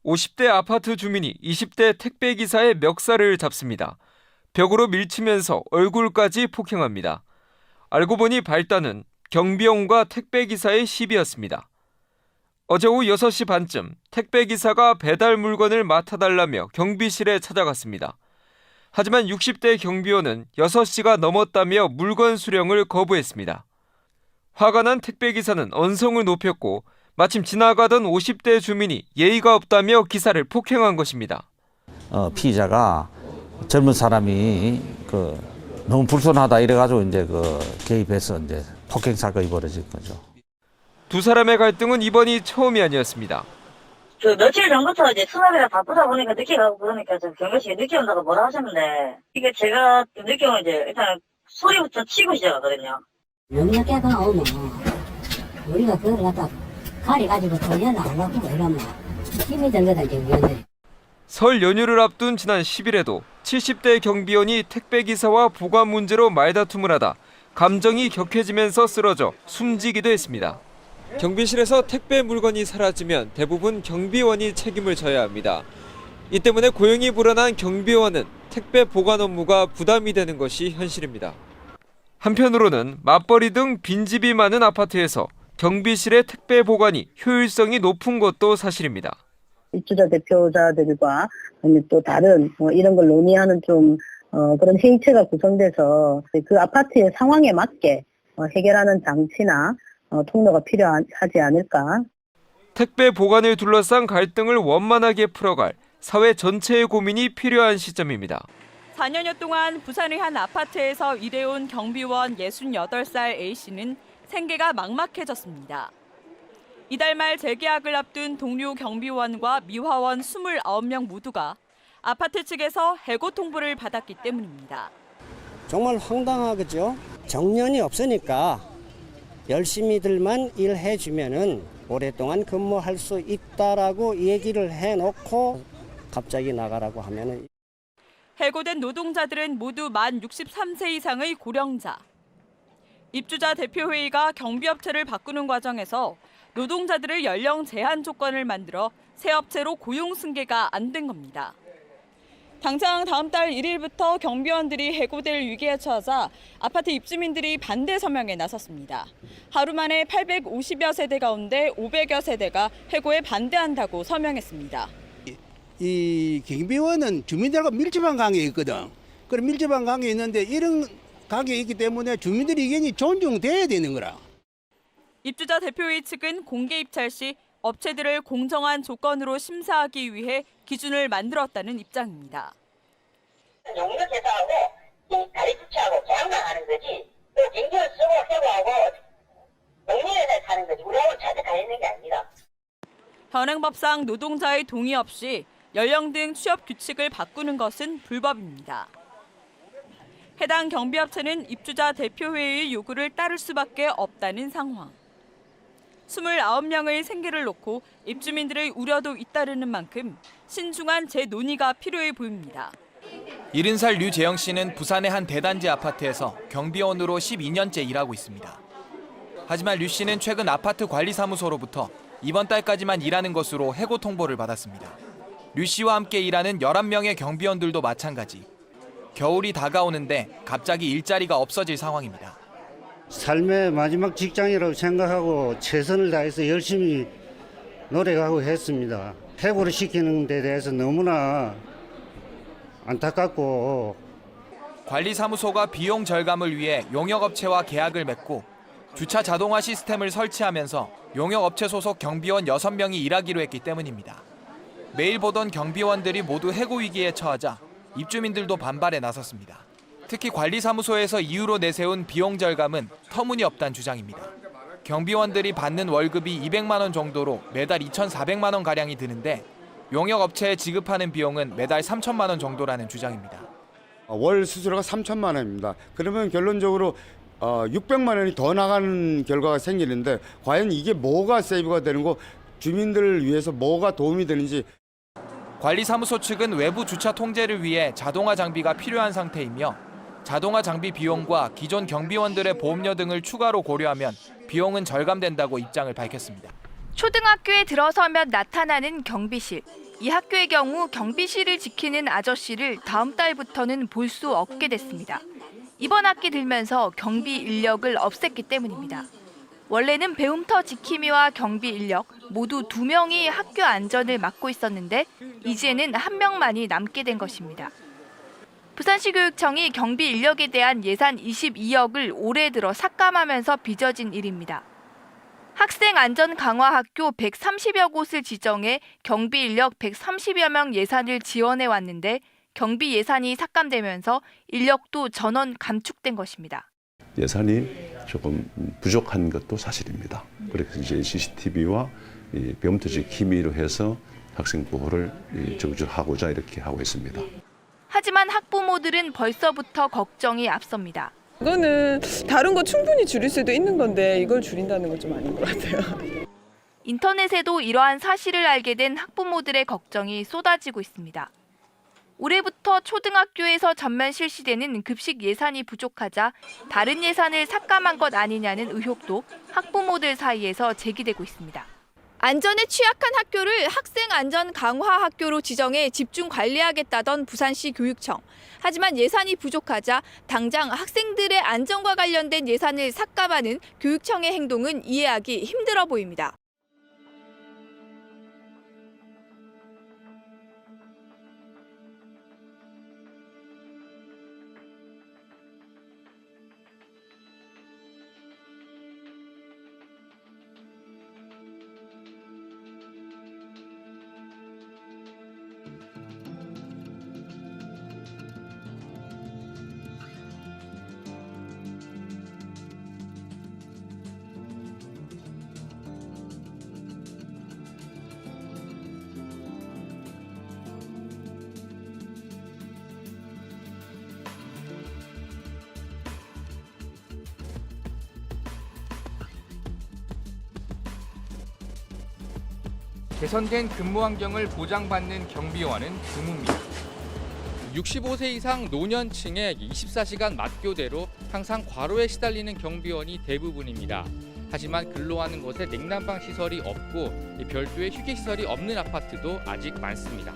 50대 아파트 주민이 20대 택배기사의 멱살을 잡습니다. 벽으로 밀치면서 얼굴까지 폭행합니다. 알고 보니 발단은 경비원과 택배기사의 시비였습니다. 어제 오후 6시 반쯤 택배기사가 배달 물건을 맡아달라며 경비실에 찾아갔습니다. 하지만 60대 경비원은 6시가 넘었다며 물건 수령을 거부했습니다. 화가 난 택배기사는 언성을 높였고 마침 지나가던 50대 주민이 예의가 없다며 기사를 폭행한 것입니다. 피의자가 젊은 사람이 너무 불손하다 이래가지고 이제 개입해서 이제 폭행 사건이 벌어진 거죠. 두 사람의 갈등은 이번이 처음이 아니었습니다. 며칠 전부터 이제 수납이라 바쁘다 보니까 늦게 가고 그러니까 좀 경비실에 늦게 온다고 뭐라 하셨는데 이게 제가 늦게 오면 이제 일단 소리부터 치고 시작하거든요. 너무 깨가 오면 우리가 그걸 갖다 가려가지고 돌려나오려고 이러면 힘이 들거든 지금 위원들이. 설 연휴를 앞둔 지난 10일에도 70대 경비원이 택배기사와 보관 문제로 말다툼을 하다 감정이 격해지면서 쓰러져 숨지기도 했습니다. 경비실에서 택배 물건이 사라지면 대부분 경비원이 책임을 져야 합니다. 이 때문에 고용이 불안한 경비원은 택배 보관 업무가 부담이 되는 것이 현실입니다. 한편으로는 맞벌이 등 빈집이 많은 아파트에서 경비실의 택배 보관이 효율성이 높은 것도 사실입니다. 입주자 대표자들과 또 다른 이런 걸 논의하는 좀 그런 회의체가 구성돼서 그 아파트의 상황에 맞게 해결하는 장치나 통로가 필요하지 않을까. 택배 보관을 둘러싼 갈등을 원만하게 풀어갈 사회 전체의 고민이 필요한 시점입니다. 4년여 동안 부산의 한 아파트에서 일해온 경비원 68살 A씨는 생계가 막막해졌습니다. 이달 말 재계약을 앞둔 동료 경비원과 미화원 29명 모두가 아파트 측에서 해고 통보를 받았기 때문입니다. 정말 황당하겠죠. 정년이 없으니까 열심히들만 일해주면은 오랫동안 근무할 수 있다라고 얘기를 해놓고 갑자기 나가라고 하면은. 해고된 노동자들은 모두 만 63세 이상의 고령자. 입주자 대표회의가 경비업체를 바꾸는 과정에서 노동자들의 연령 제한 조건을 만들어 새 업체로 고용 승계가 안 된 겁니다. 당장 다음 달 1일부터 경비원들이 해고될 위기에 처하자 아파트 입주민들이 반대 서명에 나섰습니다. 하루 만에 850여 세대 가운데 500여 세대가 해고에 반대한다고 서명했습니다. 이 경비원은 주민들과 밀접한 관계에 있거든. 그럼 밀접한 관계에 있는데 이런 관계에 있기 때문에 주민들의 의견이 존중돼야 되는 거라. 입주자 대표회의 측은 공개 입찰 시 업체들을 공정한 조건으로 심사하기 위해 기준을 만들었다는 입장입니다. 용역 회사하고 다리 주차하고 계약만 하는 거지 또 경비원 쓰고 해고하고 용역회사에 사는 거지 우리하고 자주 가있는 게 아니라. 현행법상 노동자의 동의 없이 연령 등 취업 규칙을 바꾸는 것은 불법입니다. 해당 경비업체는 입주자 대표회의의 요구를 따를 수밖에 없다는 상황. 29명의 생계를 놓고 입주민들의 우려도 잇따르는 만큼 신중한 재논의가 필요해 보입니다. 70살 류재영 씨는 부산의 한 대단지 아파트에서 경비원으로 12년째 일하고 있습니다. 하지만 류 씨는 최근 아파트 관리사무소로부터 이번 달까지만 일하는 것으로 해고 통보를 받았습니다. 류 씨와 함께 일하는 11명의 경비원들도 마찬가지. 겨울이 다가오는데 갑자기 일자리가 없어질 상황입니다. 삶의 마지막 직장이라고 생각하고 최선을 다해서 열심히 노력하고 했습니다. 해고를 시키는 데 대해서 너무나 안타깝고. 관리사무소가 비용 절감을 위해 용역업체와 계약을 맺고 주차 자동화 시스템을 설치하면서 용역업체 소속 경비원 6명이 일하기로 했기 때문입니다. 매일 보던 경비원들이 모두 해고 위기에 처하자 입주민들도 반발에 나섰습니다. 특히 관리사무소에서 이유로 내세운 비용 절감은 터무니없다는 주장입니다. 경비원들이 받는 월급이 200만 원 정도로 매달 2,400만 원 가량이 드는데 용역업체에 지급하는 비용은 매달 3천만 원 정도라는 주장입니다. 월 수수료가 3천만 원입니다. 그러면 결론적으로 600만 원이 더 나가는 결과가 생기는데 과연 이게 뭐가 세이브가 되는 거 주민들을 위해서 뭐가 도움이 되는지. 관리사무소 측은 외부 주차 통제를 위해 자동화 장비가 필요한 상태이며 자동화 장비 비용과 기존 경비원들의 보험료 등을 추가로 고려하면 비용은 절감된다고 입장을 밝혔습니다. 초등학교에 들어서면 나타나는 경비실. 이 학교의 경우 경비실을 지키는 아저씨를 다음 달부터는 볼 수 없게 됐습니다. 이번 학기 들면서 경비 인력을 없앴기 때문입니다. 원래는 배움터 지킴이와 경비 인력 모두 2명이 학교 안전을 맡고 있었는데 이제는 1명만이 남게 된 것입니다. 부산시 교육청이 경비 인력에 대한 예산 22억을 올해 들어 삭감하면서 빚어진 일입니다. 학생 안전 강화 학교 130여 곳을 지정해 경비 인력 130여 명 예산을 지원해 왔는데 경비 예산이 삭감되면서 인력도 전원 감축된 것입니다. 예산이 조금 부족한 것도 사실입니다. 그래서 이제 CCTV와 배움터 지킴이로 해서 학생 보호를 정주하고자 이렇게 하고 있습니다. 하지만 학부모들은 벌써부터 걱정이 앞섭니다. 이거는 다른 거 충분히 줄일 수도 있는 건데 이걸 줄인다는 건 좀 아닌 것 같아요. 인터넷에도 이러한 사실을 알게 된 학부모들의 걱정이 쏟아지고 있습니다. 올해부터 초등학교에서 전면 실시되는 급식 예산이 부족하자 다른 예산을 삭감한 것 아니냐는 의혹도 학부모들 사이에서 제기되고 있습니다. 안전에 취약한 학교를 학생 안전 강화 학교로 지정해 집중 관리하겠다던 부산시 교육청. 하지만 예산이 부족하자 당장 학생들의 안전과 관련된 예산을 삭감하는 교육청의 행동은 이해하기 힘들어 보입니다. 개선된 근무 환경을 보장받는 경비원은 드뭅니다. 65세 이상 노년층의 24시간 맞교대로 항상 과로에 시달리는 경비원이 대부분입니다. 하지만 근로하는 곳에 냉난방 시설이 없고 별도의 휴게 시설이 없는 아파트도 아직 많습니다.